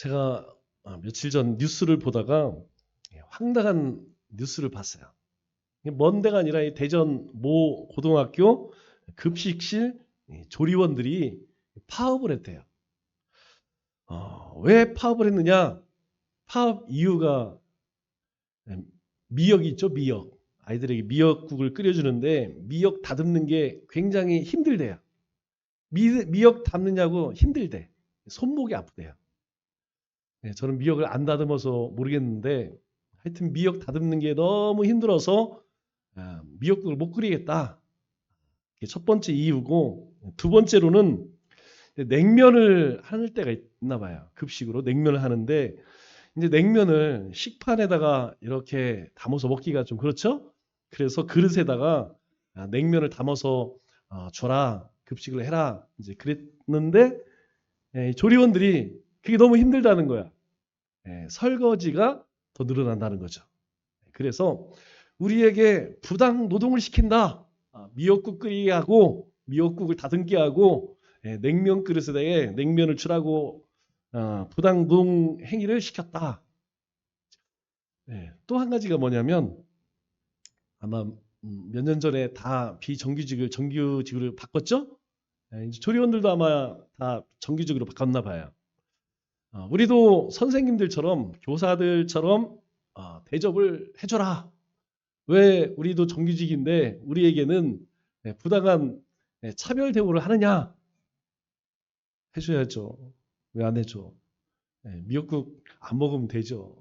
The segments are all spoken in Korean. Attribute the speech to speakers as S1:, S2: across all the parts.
S1: 제가 며칠 전 뉴스를 보다가 황당한 뉴스를 봤어요. 먼 데가 아니라 이 대전 모 고등학교 급식실 조리원들이 파업을 했대요. 왜 파업을 했느냐? 파업 이유가 미역이 있죠, 미역. 아이들에게 미역국을 끓여주는데 미역 다듬는 게 굉장히 힘들대요. 미역 담느냐고 힘들대. 손목이 아프대요. 저는 미역을 안 다듬어서 모르겠는데 하여튼 미역 다듬는 게 너무 힘들어서 미역국을 못 끓이겠다. 이게 첫 번째 이유고, 두 번째로는 냉면을 하는 때가 있나 봐요. 급식으로 냉면을 하는데 이제 냉면을 식판에다가 이렇게 담아서 먹기가 좀 그렇죠? 그래서 그릇에다가 냉면을 담아서 줘라, 급식을 해라 이제 그랬는데 조리원들이 그게 너무 힘들다는 거야. 설거지가 더 늘어난다는 거죠. 그래서 우리에게 부당 노동을 시킨다. 미역국 끓이게 하고 미역국을 다듬게 하고 냉면 그릇에 냉면을 주라고 부당 노동 행위를 시켰다. 또 한 가지가 뭐냐면 아마 몇 년 전에 다 비정규직을 정규직으로 바꿨죠? 이제 조리원들도 아마 다 정규직으로 바꿨나 봐요. 우리도 선생님들처럼 교사들처럼 대접을 해줘라. 왜 우리도 정규직인데 우리에게는 부당한 차별 대우를 하느냐? 해줘야죠. 왜 안 해줘? 미역국 안 먹으면 되죠.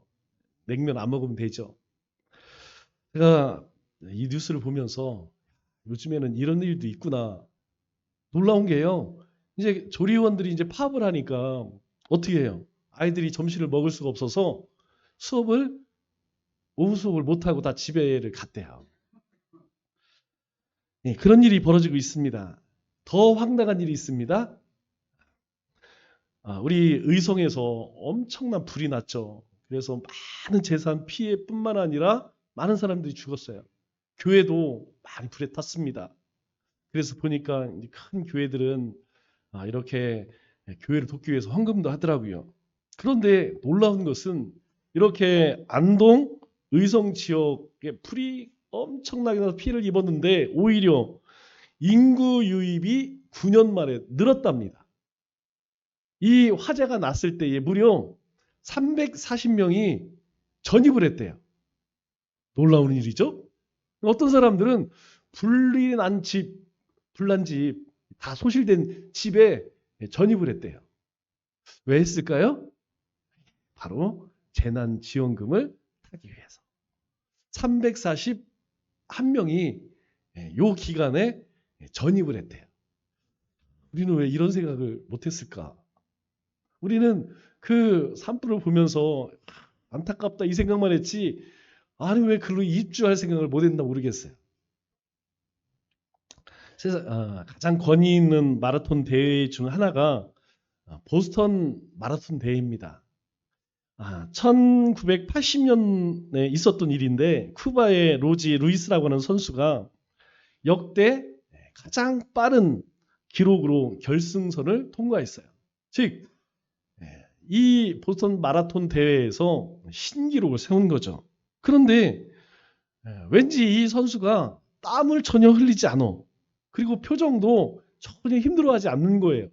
S1: 냉면 안 먹으면 되죠. 제가 이 뉴스를 보면서 요즘에는 이런 일도 있구나. 놀라운 게요. 이제 조리원들이 이제 파업을 하니까 어떻게 해요? 아이들이 점심을 먹을 수가 없어서 오후 수업을 못하고 다 집에를 갔대요. 그런 일이 벌어지고 있습니다. 더 황당한 일이 있습니다. 우리 의성에서 엄청난 불이 났죠. 그래서 많은 재산 피해뿐만 아니라 많은 사람들이 죽었어요. 교회도 많이 불에 탔습니다. 그래서 보니까 큰 교회들은 이렇게 교회를 돕기 위해서 헌금도 하더라고요. 그런데 놀라운 것은 이렇게 안동, 의성 지역에 불이 엄청나게 나서 피해를 입었는데 오히려 인구 유입이 9년 만에 늘었답니다. 이 화재가 났을 때에 무려 340명이 전입을 했대요. 놀라운 일이죠? 어떤 사람들은 불난 집, 다 소실된 집에 전입을 했대요. 왜 했을까요? 바로 재난지원금을 타기 위해서. 341명이 요 기간에 전입을 했대요. 우리는 왜 이런 생각을 못했을까? 우리는 그 산불을 보면서 안타깝다 이 생각만 했지, 아니 왜 글로 입주할 생각을 못했나 모르겠어요. 가장 권위 있는 마라톤 대회 중 하나가 보스턴 마라톤 대회입니다. 1980년에 있었던 일인데 쿠바의 로지 루이스라고 하는 선수가 역대 가장 빠른 기록으로 결승선을 통과했어요. 즉, 이 보스턴 마라톤 대회에서 신기록을 세운 거죠. 그런데 왠지 이 선수가 땀을 전혀 흘리지 않아. 그리고 표정도 전혀 힘들어하지 않는 거예요.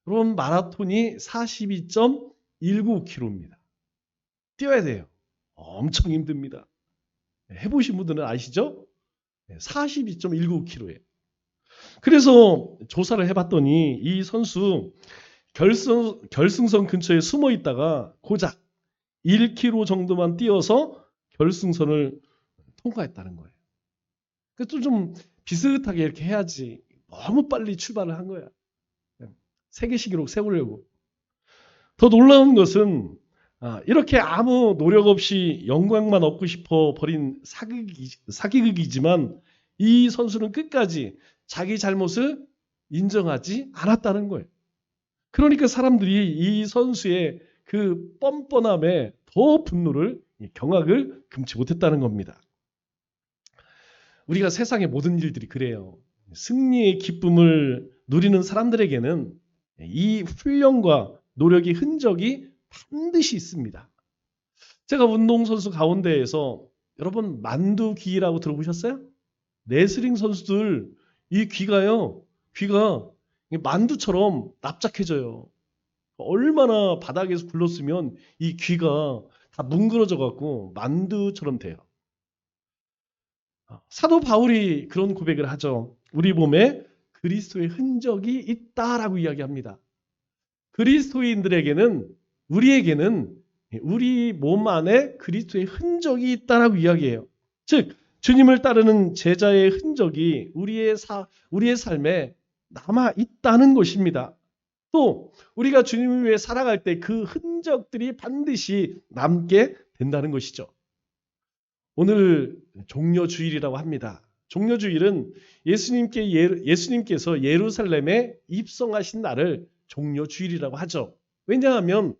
S1: 그럼 마라톤이 42.195km입니다. 뛰어야 돼요. 엄청 힘듭니다. 해보신 분들은 아시죠? 42.195km예요. 그래서 조사를 해봤더니 이 선수 결승선 근처에 숨어 있다가 고작 1km 정도만 뛰어서 결승선을 통과했다는 거예요. 그래서 좀 비슷하게 이렇게 해야지. 너무 빨리 출발을 한 거야. 세계시 기록 세우려고. 더 놀라운 것은 이렇게 아무 노력 없이 영광만 얻고 싶어 버린 사기극이지만 이 선수는 끝까지 자기 잘못을 인정하지 않았다는 거예요. 그러니까 사람들이 이 선수의 그 뻔뻔함에 더 분노를, 경악을 금치 못했다는 겁니다. 우리가 세상의 모든 일들이 그래요. 승리의 기쁨을 누리는 사람들에게는 이 훈련과 노력의 흔적이 반드시 있습니다. 제가 운동선수 가운데에서 여러분 만두귀라고 들어보셨어요? 레슬링 선수들 이 귀가 만두처럼 납작해져요. 얼마나 바닥에서 굴렀으면 이 귀가 다 뭉그러져 갖고 만두처럼 돼요. 사도 바울이 그런 고백을 하죠. 우리 몸에 그리스도의 흔적이 있다라고 이야기합니다. 우리에게는 우리 몸 안에 그리스도의 흔적이 있다라고 이야기해요. 즉 주님을 따르는 제자의 흔적이 우리의 삶에 남아 있다는 것입니다. 또 우리가 주님을 위해 살아갈 때 그 흔적들이 반드시 남게 된다는 것이죠. 오늘 종려주일이라고 합니다. 종려주일은 예수님께서 예루살렘에 입성하신 날을 종려주일이라고 하죠. 왜냐하면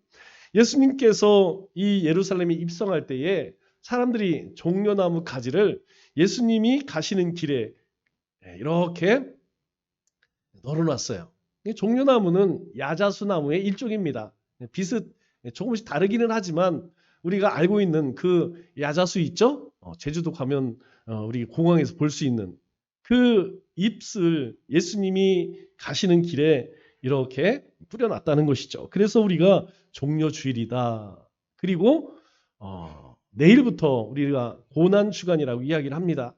S1: 예수님께서 이 예루살렘에 입성할 때에 사람들이 종려나무 가지를 예수님이 가시는 길에 이렇게 널어놨어요. 종려나무는 야자수나무의 일종입니다. 조금씩 다르기는 하지만 우리가 알고 있는 그 야자수 있죠? 제주도 가면 우리 공항에서 볼 수 있는 그 잎을 예수님이 가시는 길에 이렇게 뿌려놨다는 것이죠. 그래서 우리가 종려주일이다. 그리고 내일부터 우리가 고난주간이라고 이야기를 합니다.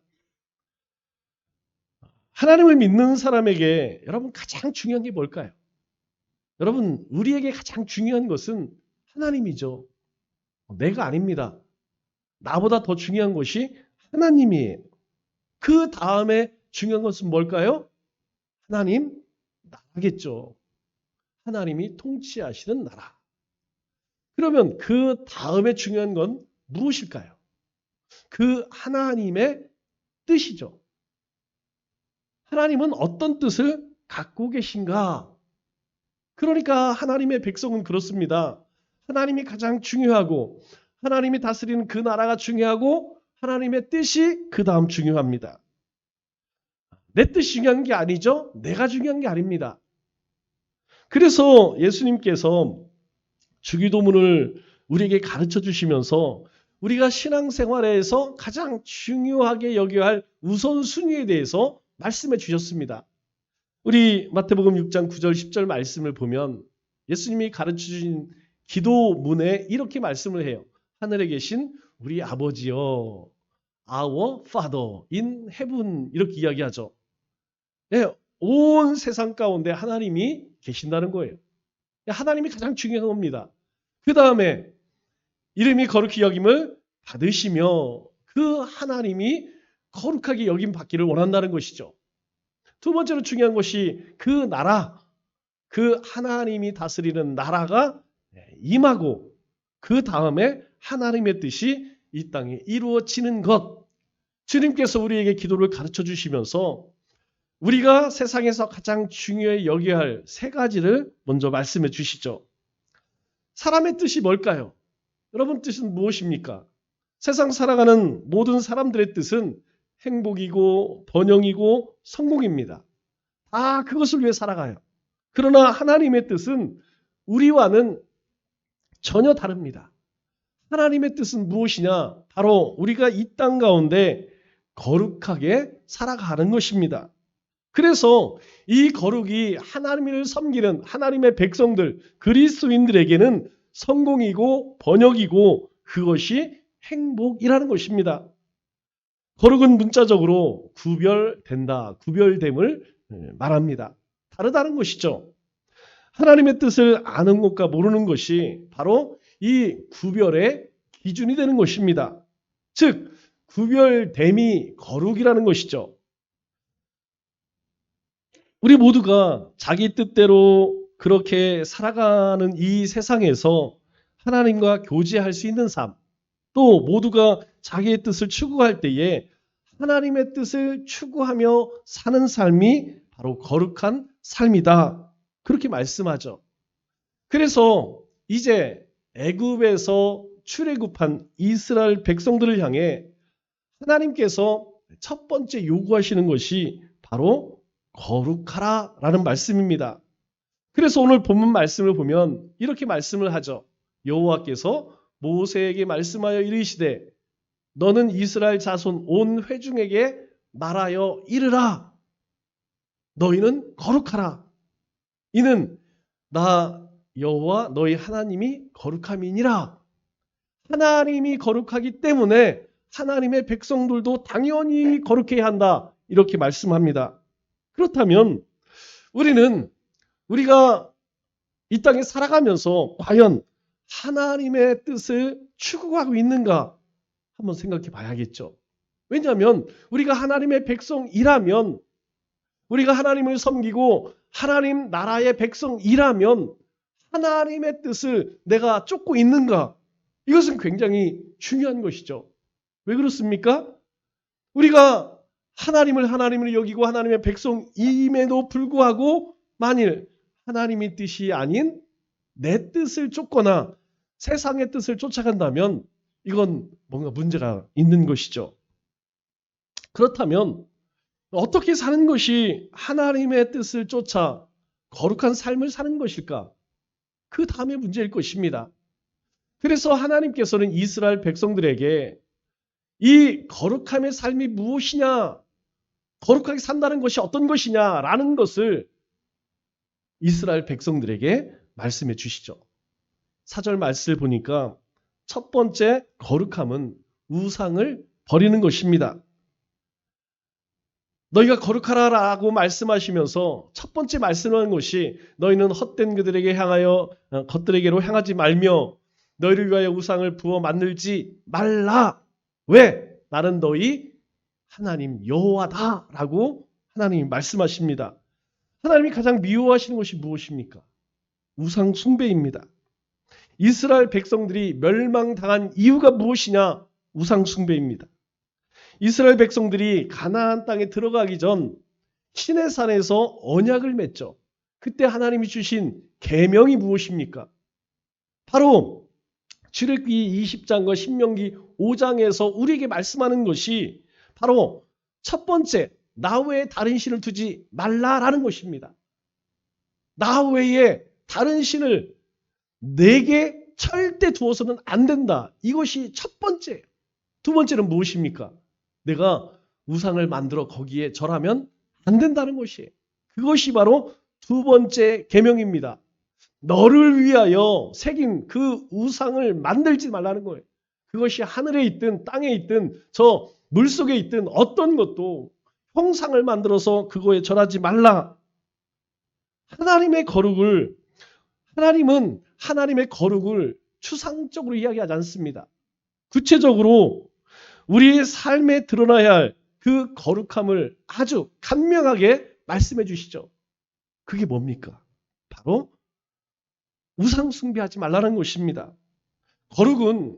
S1: 하나님을 믿는 사람에게 여러분 가장 중요한 게 뭘까요? 여러분 우리에게 가장 중요한 것은 하나님이죠. 내가 아닙니다. 나보다 더 중요한 것이 하나님이에요. 그 다음에 중요한 것은 뭘까요? 하나님 나라겠죠. 하나님이 통치하시는 나라. 그러면 그 다음에 중요한 건 무엇일까요? 그 하나님의 뜻이죠. 하나님은 어떤 뜻을 갖고 계신가? 그러니까 하나님의 백성은 그렇습니다. 하나님이 가장 중요하고 하나님이 다스리는 그 나라가 중요하고 하나님의 뜻이 그 다음 중요합니다. 내 뜻이 중요한 게 아니죠. 내가 중요한 게 아닙니다. 그래서 예수님께서 주기도문을 우리에게 가르쳐 주시면서 우리가 신앙생활에서 가장 중요하게 여겨야 할 우선순위에 대해서 말씀해 주셨습니다. 우리 마태복음 6장 9절 10절 말씀을 보면 예수님이 가르쳐 주신 기도문에 이렇게 말씀을 해요. 하늘에 계신 우리 아버지여, Our Father in Heaven 이렇게 이야기하죠. 네, 온 세상 가운데 하나님이 계신다는 거예요. 하나님이 가장 중요한 겁니다. 그 다음에 이름이 거룩히 여김을 받으시며 그 하나님이 거룩하게 여김 받기를 원한다는 것이죠. 두 번째로 중요한 것이 그 나라, 그 하나님이 다스리는 나라가 임하고 그 다음에 하나님의 뜻이 이 땅에 이루어지는 것. 주님께서 우리에게 기도를 가르쳐 주시면서 우리가 세상에서 가장 중요히 여겨야 할 세 가지를 먼저 말씀해 주시죠. 사람의 뜻이 뭘까요? 여러분 뜻은 무엇입니까? 세상 살아가는 모든 사람들의 뜻은 행복이고 번영이고 성공입니다. 다 그것을 위해 살아가요. 그러나 하나님의 뜻은 우리와는 전혀 다릅니다. 하나님의 뜻은 무엇이냐? 바로 우리가 이 땅 가운데 거룩하게 살아가는 것입니다. 그래서 이 거룩이 하나님을 섬기는 하나님의 백성들, 그리스도인들에게는 성공이고 번역이고 그것이 행복이라는 것입니다. 거룩은 문자적으로 구별된다, 구별됨을 말합니다. 다르다는 것이죠. 하나님의 뜻을 아는 것과 모르는 것이 바로 이 구별의 기준이 되는 것입니다. 즉, 구별됨이 거룩이라는 것이죠. 우리 모두가 자기 뜻대로 그렇게 살아가는 이 세상에서 하나님과 교제할 수 있는 삶, 또 모두가 자기의 뜻을 추구할 때에 하나님의 뜻을 추구하며 사는 삶이 바로 거룩한 삶이다. 그렇게 말씀하죠. 그래서 이제 애굽에서 출애굽한 이스라엘 백성들을 향해 하나님께서 첫 번째 요구하시는 것이 바로 거룩하라라는 말씀입니다. 그래서 오늘 본문 말씀을 보면 이렇게 말씀을 하죠. 여호와께서 모세에게 말씀하여 이르시되 너는 이스라엘 자손 온 회중에게 말하여 이르라. 너희는 거룩하라. 이는 나 여호와 너희 하나님이 거룩함이니라. 하나님이 거룩하기 때문에 하나님의 백성들도 당연히 거룩해야 한다. 이렇게 말씀합니다. 그렇다면 우리가 이 땅에 살아가면서 과연 하나님의 뜻을 추구하고 있는가 한번 생각해 봐야겠죠. 왜냐하면 우리가 하나님의 백성이라면, 우리가 하나님을 섬기고 하나님 나라의 백성이라면 하나님의 뜻을 내가 쫓고 있는가? 이것은 굉장히 중요한 것이죠. 왜 그렇습니까? 우리가 하나님을 여기고 하나님의 백성임에도 불구하고 만일 하나님의 뜻이 아닌 내 뜻을 쫓거나 세상의 뜻을 쫓아간다면 이건 뭔가 문제가 있는 것이죠. 그렇다면 어떻게 사는 것이 하나님의 뜻을 쫓아 거룩한 삶을 사는 것일까? 그 다음의 문제일 것입니다. 그래서 하나님께서는 이스라엘 백성들에게 이 거룩함의 삶이 무엇이냐, 거룩하게 산다는 것이 어떤 것이냐라는 것을 이스라엘 백성들에게 말씀해 주시죠. 4절 말씀을 보니까 첫 번째 거룩함은 우상을 버리는 것입니다. 너희가 거룩하라라고 말씀하시면서 첫 번째 말씀하는 것이 너희는 헛된 것들에게로 향하지 말며 너희를 위하여 우상을 부어 만들지 말라. 왜? 나는 너희 하나님 여호와다라고 하나님이 말씀하십니다. 하나님이 가장 미워하시는 것이 무엇입니까? 우상 숭배입니다. 이스라엘 백성들이 멸망당한 이유가 무엇이냐? 우상 숭배입니다. 이스라엘 백성들이 가나안 땅에 들어가기 전 시내산에서 언약을 맺죠. 그때 하나님이 주신 계명이 무엇입니까? 바로 출애굽기 20장과 신명기 5장에서 우리에게 말씀하는 것이 바로 첫 번째, 나 외에 다른 신을 두지 말라라는 것입니다. 나 외에 다른 신을 내게 절대 두어서는 안 된다. 이것이 첫 번째. 두 번째는 무엇입니까? 내가 우상을 만들어 거기에 절하면 안 된다는 것이에요. 그것이 바로 두 번째 계명입니다. 너를 위하여 새긴 그 우상을 만들지 말라는 거예요. 그것이 하늘에 있든 땅에 있든 저 물속에 있든 어떤 것도 형상을 만들어서 그거에 절하지 말라. 하나님은 하나님의 거룩을 추상적으로 이야기하지 않습니다. 구체적으로 우리의 삶에 드러나야 할 그 거룩함을 아주 간명하게 말씀해 주시죠. 그게 뭡니까? 바로 우상 숭배하지 말라는 것입니다. 거룩은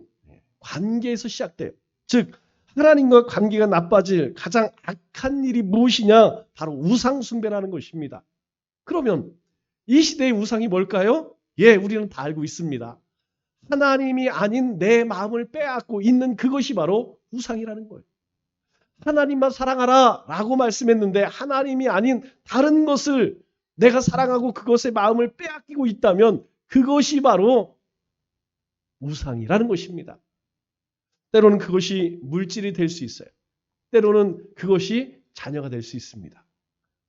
S1: 관계에서 시작돼요. 즉 하나님과 관계가 나빠질 가장 악한 일이 무엇이냐? 바로 우상 숭배라는 것입니다. 그러면 이 시대의 우상이 뭘까요? 예, 우리는 다 알고 있습니다. 하나님이 아닌 내 마음을 빼앗고 있는 그것이 바로 우상이라는 거예요. 하나님만 사랑하라 라고 말씀했는데 하나님이 아닌 다른 것을 내가 사랑하고 그것의 마음을 빼앗기고 있다면 그것이 바로 우상이라는 것입니다. 때로는 그것이 물질이 될 수 있어요. 때로는 그것이 자녀가 될 수 있습니다.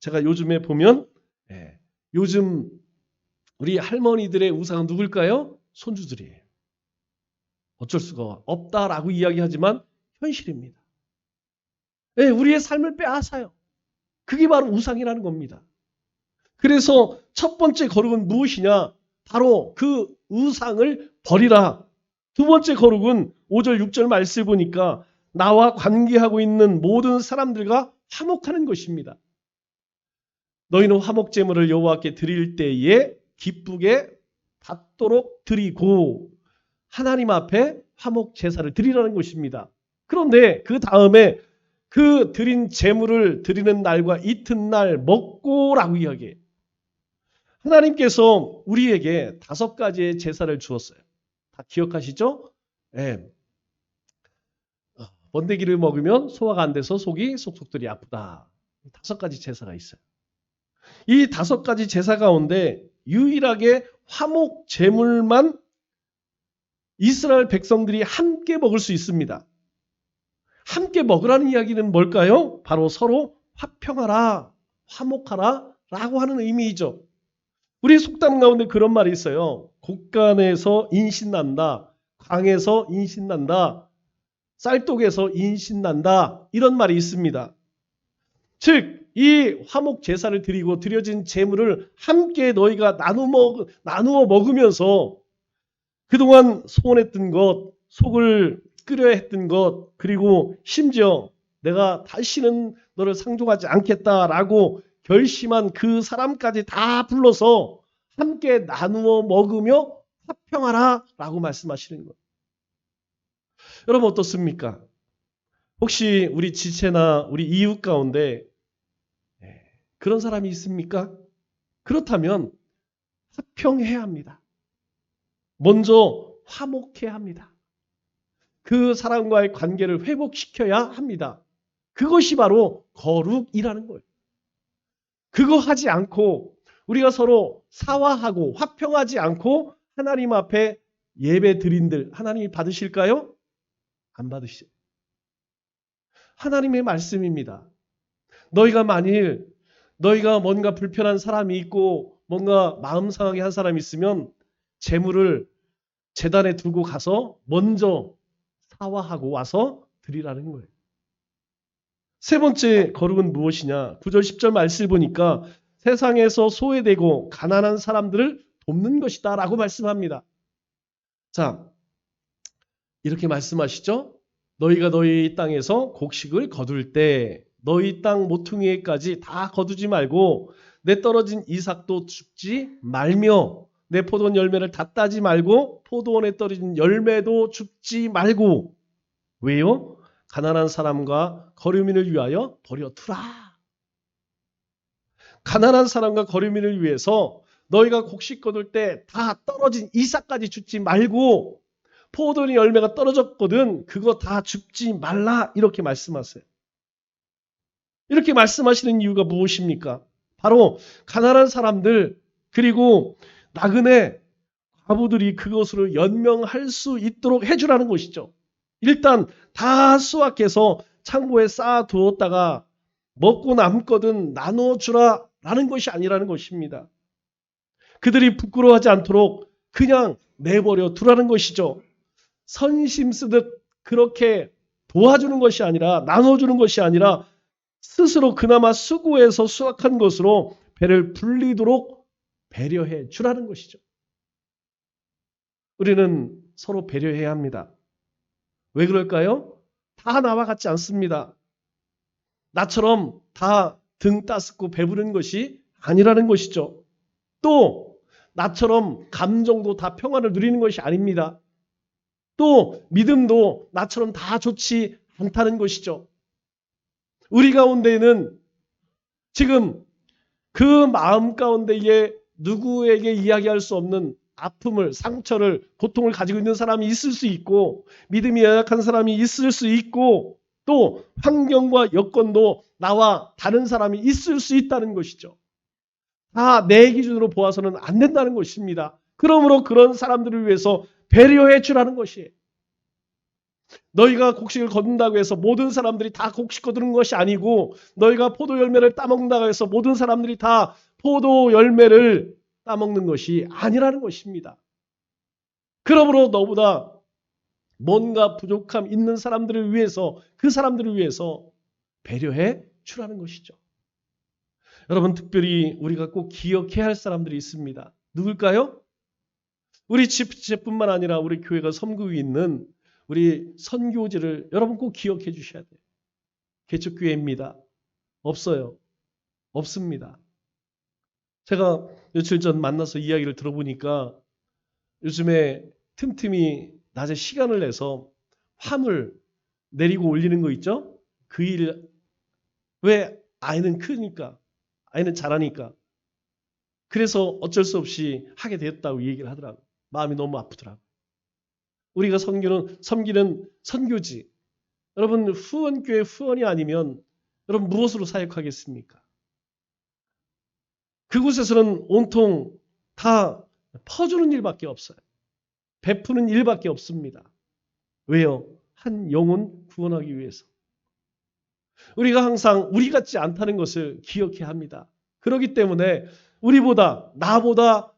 S1: 제가 요즘에 보면 요즘 우리 할머니들의 우상은 누굴까요? 손주들이에요. 어쩔 수가 없다라고 이야기하지만 현실입니다. 우리의 삶을 빼앗아요. 그게 바로 우상이라는 겁니다. 그래서 첫 번째 거룩은 무엇이냐? 바로 그 우상을 버리라. 두 번째 거룩은 5절 6절 말씀을 보니까 나와 관계하고 있는 모든 사람들과 화목하는 것입니다. 너희는 화목 제물을 여호와께 드릴 때에 기쁘게 받도록 드리고 하나님 앞에 화목 제사를 드리라는 것입니다. 그런데 그 다음에 그 드린 제물을 드리는 날과 이튿날 먹고라고 이야기해요. 하나님께서 우리에게 5가지의 제사를 주었어요. 다 기억하시죠? 번데기를 먹으면 소화가 안 돼서 속이 속속들이 아프다. 5가지 제사가 있어요. 이 5가지 제사 가운데 유일하게 화목 제물만 이스라엘 백성들이 함께 먹을 수 있습니다. 함께 먹으라는 이야기는 뭘까요? 바로 서로 화평하라, 화목하라 라고 하는 의미이죠. 우리 속담 가운데 그런 말이 있어요. 곡간에서 인신난다, 광에서 인신난다, 쌀독에서 인신난다 이런 말이 있습니다. 즉 이 화목 제사를 드리고 드려진 제물을 함께 너희가 나누어 먹으면서 그동안 소원했던 것, 속을 끓여야 했던 것, 그리고 심지어 내가 다시는 너를 상종하지 않겠다라고 결심한 그 사람까지 다 불러서 함께 나누어 먹으며 화평하라 라고 말씀하시는 거예요. 여러분 어떻습니까? 혹시 우리 지체나 우리 이웃 가운데 그런 사람이 있습니까? 그렇다면 화평해야 합니다. 먼저 화목해야 합니다. 그 사람과의 관계를 회복시켜야 합니다. 그것이 바로 거룩이라는 거예요. 그거 하지 않고 우리가 서로 사화하고 화평하지 않고 하나님 앞에 예배 드린들 하나님이 받으실까요? 안 받으시죠. 하나님의 말씀입니다. 너희가 만일 너희가 뭔가 불편한 사람이 있고 뭔가 마음 상하게 한 사람이 있으면 재물을 제단에 두고 가서 먼저 사화하고 와서 드리라는 거예요. 세 번째 거룩은 무엇이냐? 9절 10절 말씀을 보니까 세상에서 소외되고 가난한 사람들을 돕는 것이다 라고 말씀합니다. 자, 이렇게 말씀하시죠. 너희가 너희 땅에서 곡식을 거둘 때 너희 땅 모퉁이에까지 다 거두지 말고 내 떨어진 이삭도 줍지 말며 내 포도원 열매를 다 따지 말고 포도원에 떨어진 열매도 줍지 말고 왜요? 가난한 사람과 거류민을 위하여 버려두라. 가난한 사람과 거류민을 위해서 너희가 곡식 거둘 때 다 떨어진 이삭까지 줍지 말고 포도원의 열매가 떨어졌거든 그거 다 줍지 말라 이렇게 말씀하세요. 이렇게 말씀하시는 이유가 무엇입니까? 바로 가난한 사람들 그리고 나그네 과부들이 그것으로 연명할 수 있도록 해주라는 것이죠. 일단 다 수확해서 창고에 쌓아두었다가 먹고 남거든 나눠주라 라는 것이 아니라는 것입니다. 그들이 부끄러워하지 않도록 그냥 내버려 두라는 것이죠. 선심 쓰듯 그렇게 도와주는 것이 아니라 나눠주는 것이 아니라 스스로 그나마 수고해서 수확한 것으로 배를 불리도록 배려해 주라는 것이죠. 우리는 서로 배려해야 합니다. 왜 그럴까요? 다 나와 같지 않습니다. 나처럼 다 등 따스고 배부른 것이 아니라는 것이죠. 또 나처럼 감정도 다 평안을 누리는 것이 아닙니다. 또 믿음도 나처럼 다 좋지 않다는 것이죠. 우리 가운데는 지금 그 마음 가운데에 누구에게 이야기할 수 없는 아픔을, 상처를, 고통을 가지고 있는 사람이 있을 수 있고 믿음이 연약한 사람이 있을 수 있고 또 환경과 여건도 나와 다른 사람이 있을 수 있다는 것이죠. 다 내 기준으로 보아서는 안 된다는 것입니다. 그러므로 그런 사람들을 위해서 배려해 주라는 것이에요. 너희가 곡식을 거둔다고 해서 모든 사람들이 다 곡식 거두는 것이 아니고 너희가 포도 열매를 따먹는다고 해서 모든 사람들이 다 포도 열매를 따먹는 것이 아니라는 것입니다. 그러므로 너보다 뭔가 부족함 있는 사람들을 위해서 그 사람들을 위해서 배려해 주라는 것이죠. 여러분 특별히 우리가 꼭 기억해야 할 사람들이 있습니다. 누굴까요? 우리 집뿐만 아니라 우리 교회가 섬기고 있는 우리 선교지를 여러분 꼭 기억해 주셔야 돼요. 개척교회입니다. 없어요. 없습니다. 제가 며칠 전 만나서 이야기를 들어보니까 요즘에 틈틈이 낮에 시간을 내서 화물 내리고 올리는 거 있죠? 그 일, 왜 아이는 크니까, 아이는 잘하니까. 그래서 어쩔 수 없이 하게 되었다고 얘기를 하더라고요. 마음이 너무 아프더라고요. 우리가 섬기는 선교지. 여러분 후원교회 후원이 아니면 여러분 무엇으로 사역하겠습니까? 그곳에서는 온통 다 퍼주는 일밖에 없어요. 베푸는 일밖에 없습니다. 왜요? 한 영혼 구원하기 위해서. 우리가 항상 우리 같지 않다는 것을 기억해야 합니다. 그렇기 때문에 우리보다 나보다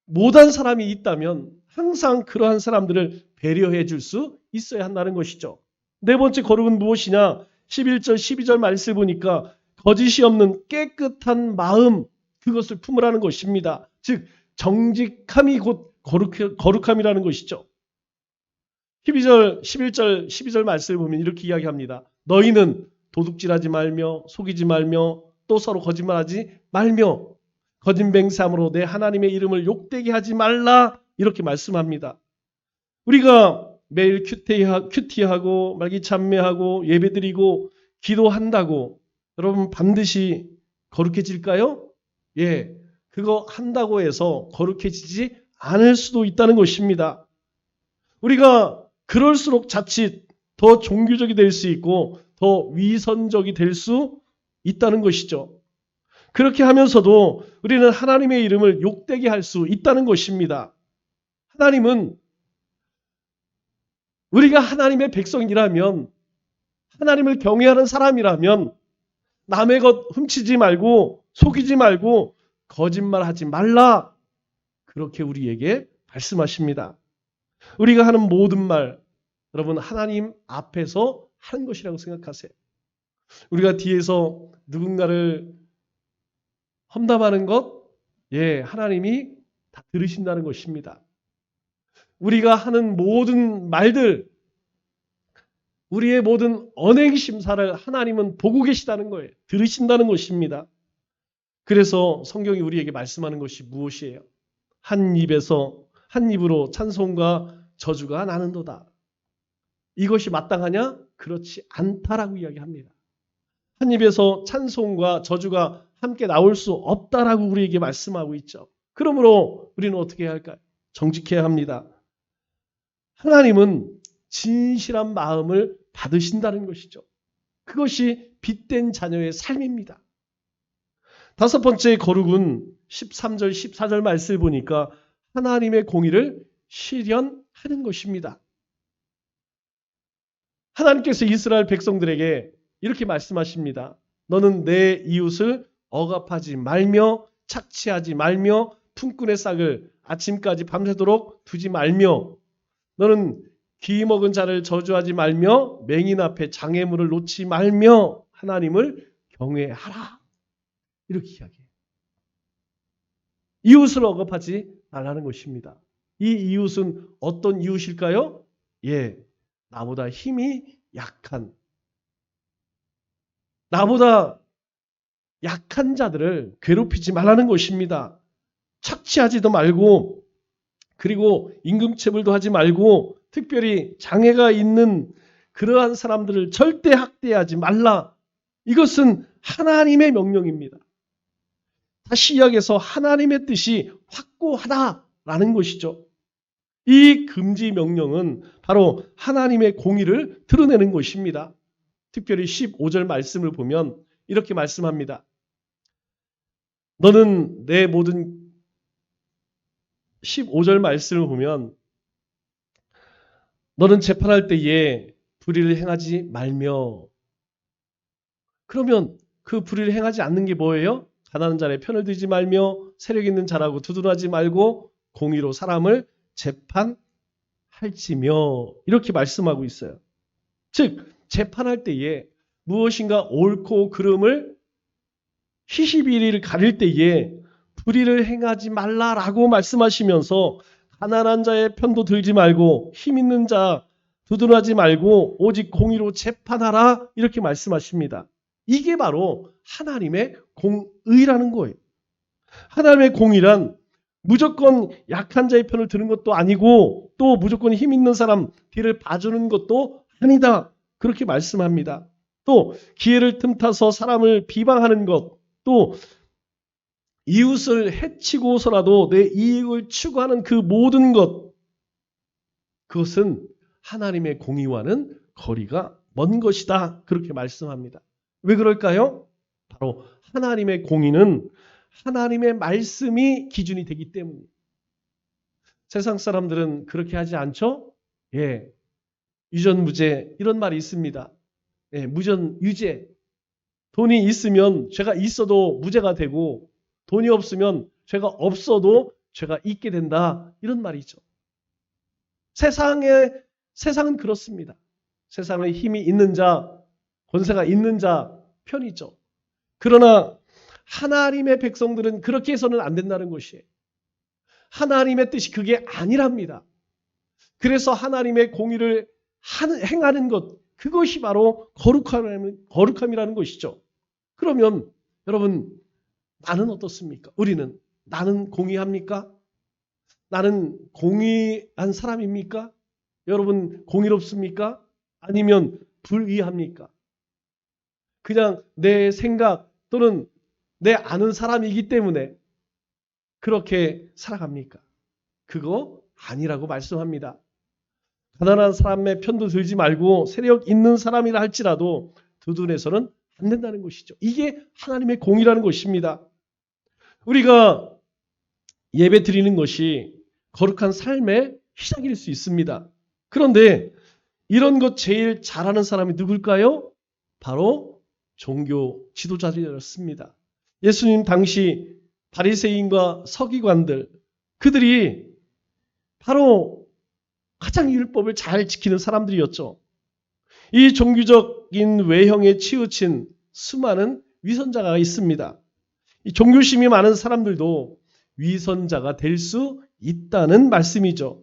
S1: 못한 사람이 있다면 항상 그러한 사람들을 배려해 줄 수 있어야 한다는 것이죠. 네 번째 거룩은 무엇이냐? 11절 12절 말씀을 보니까 거짓이 없는 깨끗한 마음, 그것을 품으라는 것입니다. 즉 정직함이 곧 거룩함이라는 것이죠. 11절 12절 말씀을 보면 이렇게 이야기합니다. 너희는 도둑질하지 말며 속이지 말며 또 서로 거짓말하지 말며 거짓 맹세함으로 내 하나님의 이름을 욕되게 하지 말라, 이렇게 말씀합니다. 우리가 매일 큐티하고 말기 참매하고 예배드리고 기도한다고 여러분 반드시 거룩해질까요? 예, 그거 한다고 해서 거룩해지지 않을 수도 있다는 것입니다. 우리가 그럴수록 자칫 더 종교적이 될 수 있고 더 위선적이 될 수 있다는 것이죠. 그렇게 하면서도 우리는 하나님의 이름을 욕되게 할 수 있다는 것입니다. 하나님은 우리가 하나님의 백성이라면, 하나님을 경외하는 사람이라면 남의 것 훔치지 말고 속이지 말고 거짓말하지 말라, 그렇게 우리에게 말씀하십니다. 우리가 하는 모든 말, 여러분 하나님 앞에서 하는 것이라고 생각하세요. 우리가 뒤에서 누군가를 험담하는 것, 예, 하나님이 다 들으신다는 것입니다. 우리가 하는 모든 말들, 우리의 모든 언행 심사를 하나님은 보고 계시다는 거예요. 들으신다는 것입니다. 그래서 성경이 우리에게 말씀하는 것이 무엇이에요? 한 입으로 찬송과 저주가 나는도다. 이것이 마땅하냐? 그렇지 않다라고 이야기합니다. 한 입에서 찬송과 저주가 함께 나올 수 없다라고 우리에게 말씀하고 있죠. 그러므로 우리는 어떻게 해야 할까요? 정직해야 합니다. 하나님은 진실한 마음을 받으신다는 것이죠. 그것이 빛된 자녀의 삶입니다. 다섯 번째 거룩은 13절, 14절 말씀을 보니까 하나님의 공의를 실현하는 것입니다. 하나님께서 이스라엘 백성들에게 이렇게 말씀하십니다. 너는 내 이웃을 억압하지 말며 착취하지 말며 품꾼의 싹을 아침까지 밤새도록 두지 말며 너는 귀 먹은 자를 저주하지 말며 맹인 앞에 장애물을 놓지 말며 하나님을 경외하라. 이렇게 이야기해요. 이웃을 억압하지 말라는 것입니다. 이 이웃은 어떤 이웃일까요? 예, 나보다 힘이 약한, 나보다 약한 자들을 괴롭히지 말라는 것입니다. 착취하지도 말고, 그리고 임금체불도 하지 말고, 특별히 장애가 있는 그러한 사람들을 절대 학대하지 말라. 이것은 하나님의 명령입니다. 다시 이야기해서 하나님의 뜻이 확고하다라는 것이죠. 이 금지 명령은 바로 하나님의 공의를 드러내는 것입니다. 특별히 15절 말씀을 보면 이렇게 말씀합니다. 너는 내 모든 15절 말씀을 보면 너는 재판할 때에 불의를 행하지 말며, 그러면 그 불의를 행하지 않는 게 뭐예요? 가난한 자의 편을 들지 말며 세력 있는 자라고 두둔하지 말고 공의로 사람을 재판할지며, 이렇게 말씀하고 있어요. 즉 재판할 때에 무엇인가 옳고 그름을 희시비리를 가릴 때에 불의를 행하지 말라라고 말씀하시면서 가난한 자의 편도 들지 말고 힘 있는 자 두둔하지 말고 오직 공의로 재판하라, 이렇게 말씀하십니다. 이게 바로 하나님의 공의라는 거예요. 하나님의 공의란 무조건 약한 자의 편을 드는 것도 아니고 또 무조건 힘 있는 사람 뒤를 봐주는 것도 아니다, 그렇게 말씀합니다. 또 기회를 틈타서 사람을 비방하는 것, 또 이웃을 해치고서라도 내 이익을 추구하는 그 모든 것, 그것은 하나님의 공의와는 거리가 먼 것이다, 그렇게 말씀합니다. 왜 그럴까요? 바로 하나님의 공의는 하나님의 말씀이 기준이 되기 때문입니다. 세상 사람들은 그렇게 하지 않죠? 예. 유전무죄 이런 말이 있습니다. 예, 무전유죄. 돈이 있으면 죄가 있어도 무죄가 되고 돈이 없으면 죄가 없어도 죄가 있게 된다. 이런 말이죠. 세상은 그렇습니다. 세상에 힘이 있는 자, 권세가 있는 자 편이죠. 그러나 하나님의 백성들은 그렇게 해서는 안 된다는 것이에요. 하나님의 뜻이 그게 아니랍니다. 그래서 하나님의 공의를 행하는 것, 그것이 바로 거룩함이라는 것이죠. 그러면 여러분, 나는 어떻습니까? 나는 공의합니까? 나는 공의한 사람입니까? 여러분 공의롭습니까? 아니면 불의합니까? 그냥 내 생각 또는 내 아는 사람이기 때문에 그렇게 살아갑니까? 그거 아니라고 말씀합니다. 가난한 사람의 편도 들지 말고 세력 있는 사람이라 할지라도 두둔해서는 안 된다는 것이죠. 이게 하나님의 공의라는 것입니다. 우리가 예배 드리는 것이 거룩한 삶의 시작일 수 있습니다. 그런데 이런 것 제일 잘하는 사람이 누굴까요? 바로 종교 지도자들이었습니다. 예수님 당시 바리새인과 서기관들, 그들이 바로 가장 율법을 잘 지키는 사람들이었죠. 이 종교적인 외형에 치우친 수많은 위선자가 있습니다. 이 종교심이 많은 사람들도 위선자가 될 수 있다는 말씀이죠.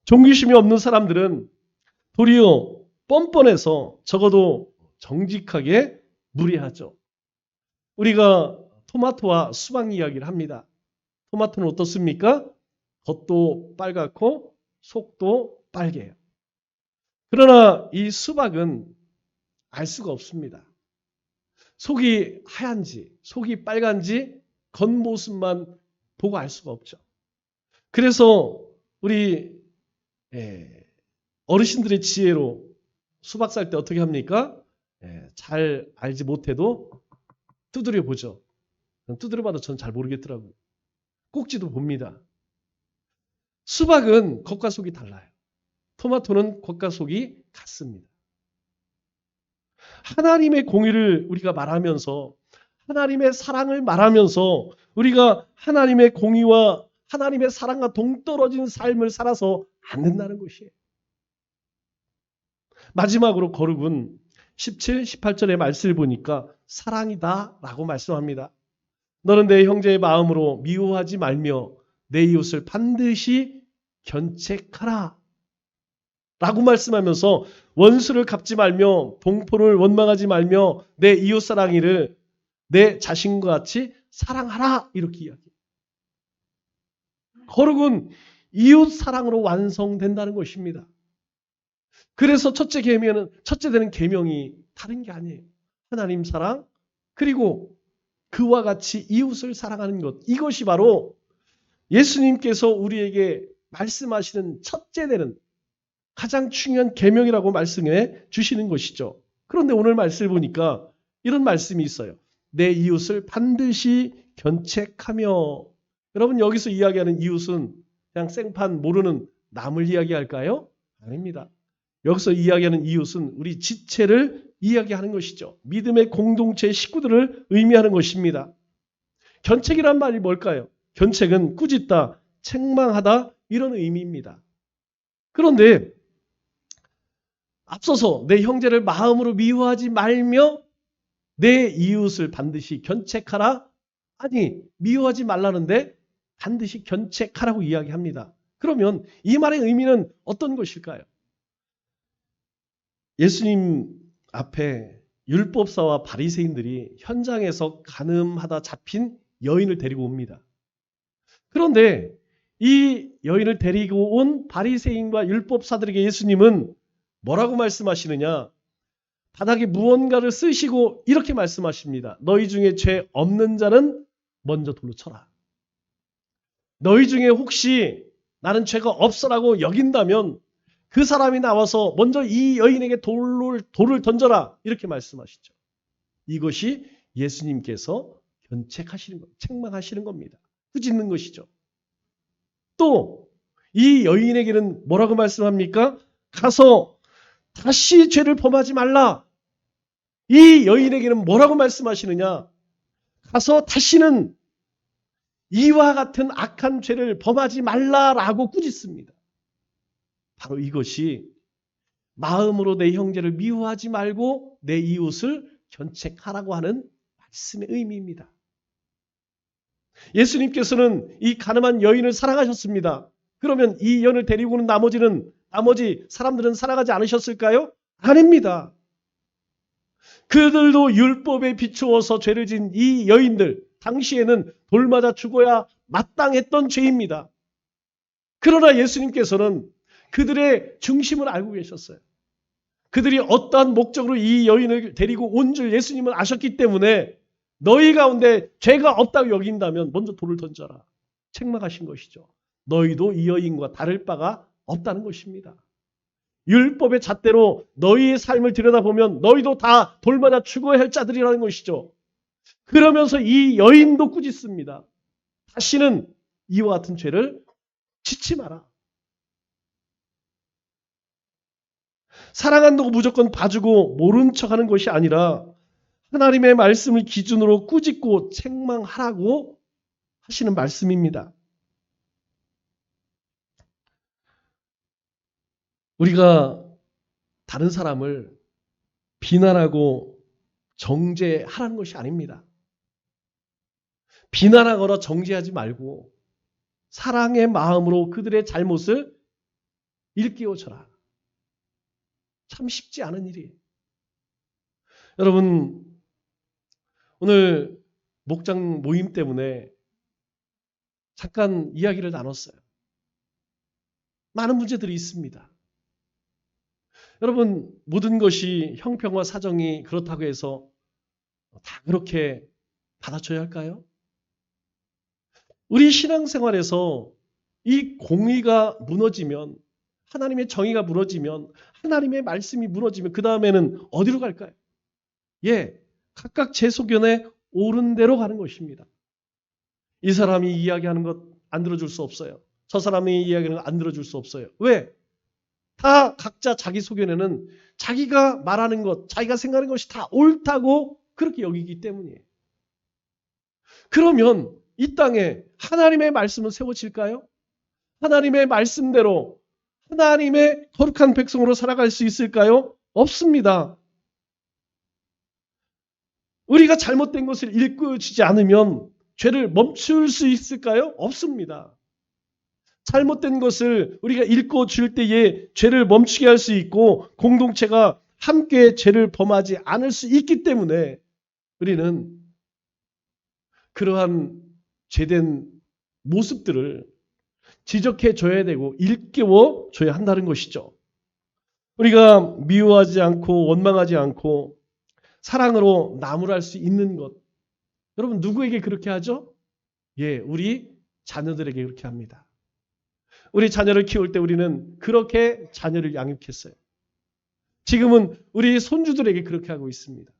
S1: 종교심이 없는 사람들은 도리어 뻔뻔해서 적어도 정직하게 무례하죠. 우리가 토마토와 수박 이야기를 합니다. 토마토는 어떻습니까? 겉도 빨갛고 속도 빨개요. 그러나 이 수박은 알 수가 없습니다. 속이 하얀지 속이 빨간지 겉모습만 보고 알 수가 없죠. 그래서 우리 어르신들의 지혜로 수박 살 때 어떻게 합니까? 잘 알지 못해도 두드려 보죠. 두드려 봐도 전 잘 모르겠더라고요. 꼭지도 봅니다. 수박은 겉과 속이 달라요. 토마토는 겉과 속이 같습니다. 하나님의 공의를 우리가 말하면서 하나님의 사랑을 말하면서 우리가 하나님의 공의와 하나님의 사랑과 동떨어진 삶을 살아서 안 된다는 것이에요. 마지막으로 거룩은 17, 18절의 말씀을 보니까 사랑이다 라고 말씀합니다. 너는 내 형제의 마음으로 미워하지 말며 내 이웃을 반드시 견책하라 라고 말씀하면서 원수를 갚지 말며 동포를 원망하지 말며 내 이웃 사랑이를 내 자신과 같이 사랑하라 이렇게 이야기해요. 거룩은 이웃 사랑으로 완성된다는 것입니다. 그래서 첫째 되는 계명이 다른 게 아니에요. 하나님 사랑 그리고 그와 같이 이웃을 사랑하는 것. 이것이 바로 예수님께서 우리에게 말씀하시는 첫째 되는 가장 중요한 계명이라고 말씀해 주시는 것이죠. 그런데 오늘 말씀을 보니까 이런 말씀이 있어요. 내 이웃을 반드시 견책하며. 여러분 여기서 이야기하는 이웃은 그냥 생판 모르는 남을 이야기할까요? 아닙니다. 여기서 이야기하는 이웃은 우리 지체를 이야기하는 것이죠. 믿음의 공동체 식구들을 의미하는 것입니다. 견책이란 말이 뭘까요? 견책은 꾸짖다, 책망하다 이런 의미입니다. 그런데 앞서서 내 형제를 마음으로 미워하지 말며 내 이웃을 반드시 견책하라. 아니 미워하지 말라는데 반드시 견책하라고 이야기합니다. 그러면 이 말의 의미는 어떤 것일까요? 예수님 앞에 율법사와 바리새인들이 현장에서 간음하다 잡힌 여인을 데리고 옵니다. 그런데 이 여인을 데리고 온 바리새인과 율법사들에게 예수님은 뭐라고 말씀하시느냐? 바닥에 무언가를 쓰시고 이렇게 말씀하십니다. 너희 중에 죄 없는 자는 먼저 돌로 쳐라. 너희 중에 혹시 나는 죄가 없어라고 여긴다면 그 사람이 나와서 먼저 이 여인에게 돌을 던져라. 이렇게 말씀하시죠. 이것이 예수님께서 견책하시는 것, 책망하시는 겁니다. 꾸짖는 것이죠. 또 이 여인에게는 뭐라고 말씀합니까? 가서 다시 죄를 범하지 말라. 이 여인에게는 뭐라고 말씀하시느냐? 가서 다시는 이와 같은 악한 죄를 범하지 말라라고 꾸짖습니다. 바로 이것이 마음으로 내 형제를 미워하지 말고 내 이웃을 견책하라고 하는 말씀의 의미입니다. 예수님께서는 이 가늠한 여인을 사랑하셨습니다. 그러면 이 여인을 데리고 오는 나머지 사람들은 사랑하지 않으셨을까요? 아닙니다. 그들도 율법에 비추어서 죄를 지은 이 여인들, 당시에는 돌 맞아 죽어야 마땅했던 죄입니다. 그러나 예수님께서는 그들의 중심을 알고 계셨어요. 그들이 어떠한 목적으로 이 여인을 데리고 온 줄 예수님은 아셨기 때문에 너희 가운데 죄가 없다고 여긴다면 먼저 돌을 던져라. 책망하신 것이죠. 너희도 이 여인과 다를 바가 없다는 것입니다. 율법의 잣대로 너희의 삶을 들여다보면 너희도 다 돌 맞아 죽어야 할 자들이라는 것이죠. 그러면서 이 여인도 꾸짖습니다. 다시는 이와 같은 죄를 짓지 마라. 사랑한다고 무조건 봐주고 모른 척하는 것이 아니라 하나님의 말씀을 기준으로 꾸짖고 책망하라고 하시는 말씀입니다. 우리가 다른 사람을 비난하고 정죄하라는 것이 아닙니다. 비난하거나 정죄하지 말고 사랑의 마음으로 그들의 잘못을 일깨워줘라. 참 쉽지 않은 일이에요. 여러분, 오늘 목장 모임 때문에 잠깐 이야기를 나눴어요. 많은 문제들이 있습니다. 여러분, 모든 것이 형평과 사정이 그렇다고 해서 다 그렇게 받아줘야 할까요? 우리 신앙생활에서 이 공의가 무너지면, 하나님의 정의가 무너지면, 하나님의 말씀이 무너지면 그 다음에는 어디로 갈까요? 각각 제 소견에 옳은 대로 가는 것입니다. 이 사람이 이야기하는 것 안 들어줄 수 없어요. 저 사람이 이야기하는 것 안 들어줄 수 없어요. 왜? 다 각자 자기 소견에는 자기가 말하는 것, 자기가 생각하는 것이 다 옳다고 그렇게 여기기 때문이에요. 그러면 이 땅에 하나님의 말씀은 세워질까요? 하나님의 말씀대로 하나님의 거룩한 백성으로 살아갈 수 있을까요? 없습니다. 우리가 잘못된 것을 일깨워주지 않으면 죄를 멈출 수 있을까요? 없습니다. 잘못된 것을 우리가 일깨워줄 때에 죄를 멈추게 할 수 있고 공동체가 함께 죄를 범하지 않을 수 있기 때문에 우리는 그러한 죄된 모습들을 지적해 줘야 되고 일깨워 줘야 한다는 것이죠. 우리가 미워하지 않고 원망하지 않고 사랑으로 나무랄 수 있는 것. 여러분 누구에게 그렇게 하죠? 우리 자녀들에게 그렇게 합니다. 우리 자녀를 키울 때 우리는 그렇게 자녀를 양육했어요. 지금은 우리 손주들에게 그렇게 하고 있습니다.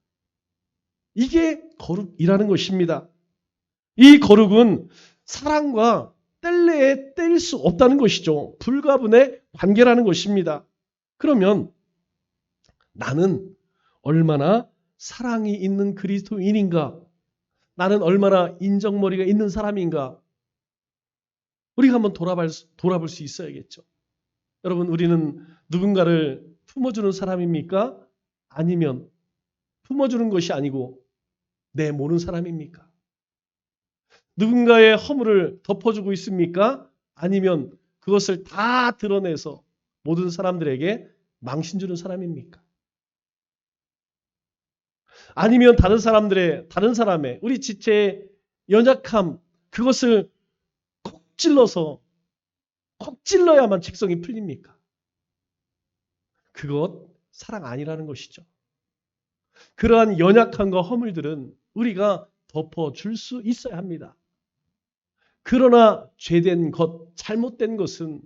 S1: 이게 거룩이라는 것입니다. 이 거룩은 사랑과 뗄래야 뗄 수 없다는 것이죠. 불가분의 관계라는 것입니다. 그러면 나는 얼마나 사랑이 있는 그리스도인인가? 나는 얼마나 인정머리가 있는 사람인가? 우리가 한번 돌아볼 수 있어야겠죠. 여러분, 우리는 누군가를 품어주는 사람입니까? 아니면 품어주는 것이 아니고 내모는 사람입니까? 누군가의 허물을 덮어주고 있습니까? 아니면 그것을 다 드러내서 모든 사람들에게 망신 주는 사람입니까? 아니면 다른 사람의 우리 지체의 연약함, 그것을 콕 찔러야만 직성이 풀립니까? 그것 사랑 아니라는 것이죠. 그러한 연약함과 허물들은 우리가 덮어줄 수 있어야 합니다. 그러나 죄된 것, 잘못된 것은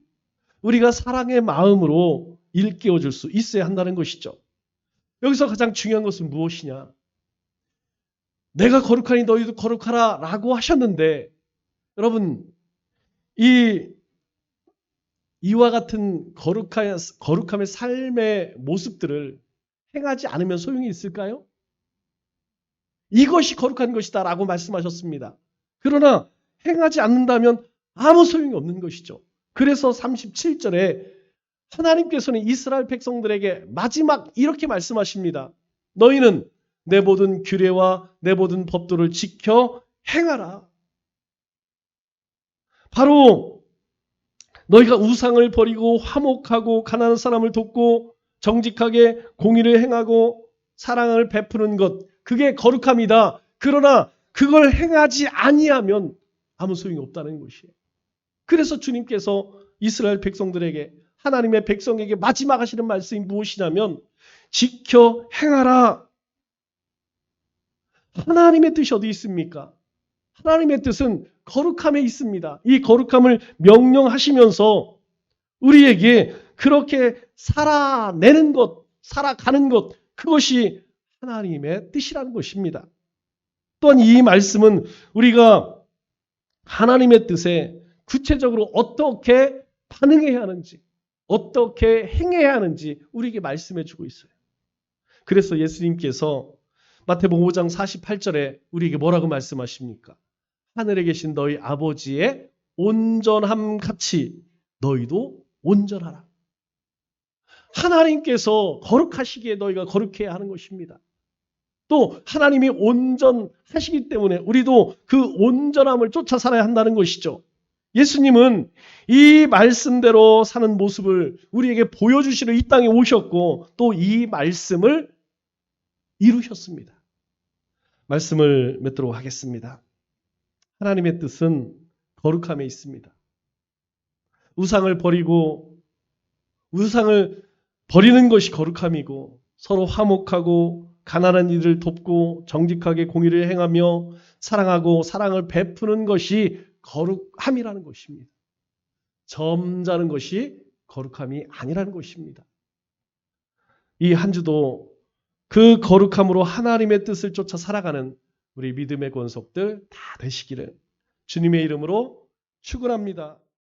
S1: 우리가 사랑의 마음으로 일깨워줄 수 있어야 한다는 것이죠. 여기서 가장 중요한 것은 무엇이냐? 내가 거룩하니 너희도 거룩하라 라고 하셨는데 여러분 이 이와 같은 거룩함의 삶의 모습들을 행하지 않으면 소용이 있을까요? 이것이 거룩한 것이다라고 말씀하셨습니다. 그러나 행하지 않는다면 아무 소용이 없는 것이죠. 그래서 37절에 하나님께서는 이스라엘 백성들에게 마지막 이렇게 말씀하십니다. 너희는 내 모든 규례와 내 모든 법도를 지켜 행하라. 바로 너희가 우상을 버리고 화목하고 가난한 사람을 돕고 정직하게 공의를 행하고 사랑을 베푸는 것, 그게 거룩함이다. 그러나 그걸 행하지 아니하면 아무 소용이 없다는 것이에요. 그래서 주님께서 이스라엘 백성들에게, 하나님의 백성에게 마지막 하시는 말씀이 무엇이냐면 지켜 행하라. 하나님의 뜻이 어디 있습니까? 하나님의 뜻은 거룩함에 있습니다. 이 거룩함을 명령하시면서 우리에게 그렇게 살아내는 것, 살아가는 것, 그것이 하나님의 뜻이라는 것입니다. 또한 이 말씀은 우리가 하나님의 뜻에 구체적으로 어떻게 반응해야 하는지, 어떻게 행해야 하는지 우리에게 말씀해 주고 있어요. 그래서 예수님께서 마태복음 5장 48절에 우리에게 뭐라고 말씀하십니까? 하늘에 계신 너희 아버지의 온전함 같이 너희도 온전하라. 하나님께서 거룩하시기에 너희가 거룩해야 하는 것입니다. 또 하나님이 온전하시기 때문에 우리도 그 온전함을 쫓아 살아야 한다는 것이죠. 예수님은 이 말씀대로 사는 모습을 우리에게 보여주시러 이 땅에 오셨고 또 이 말씀을 이루셨습니다. 말씀을 맺도록 하겠습니다. 하나님의 뜻은 거룩함에 있습니다. 우상을 버리는 것이 거룩함이고 서로 화목하고 가난한 이들을 돕고 정직하게 공의를 행하며 사랑하고 사랑을 베푸는 것이 거룩함이라는 것입니다. 점잖은 것이 거룩함이 아니라는 것입니다. 이 한 주도 그 거룩함으로 하나님의 뜻을 쫓아 살아가는 우리 믿음의 권속들 다 되시기를 주님의 이름으로 축원합니다.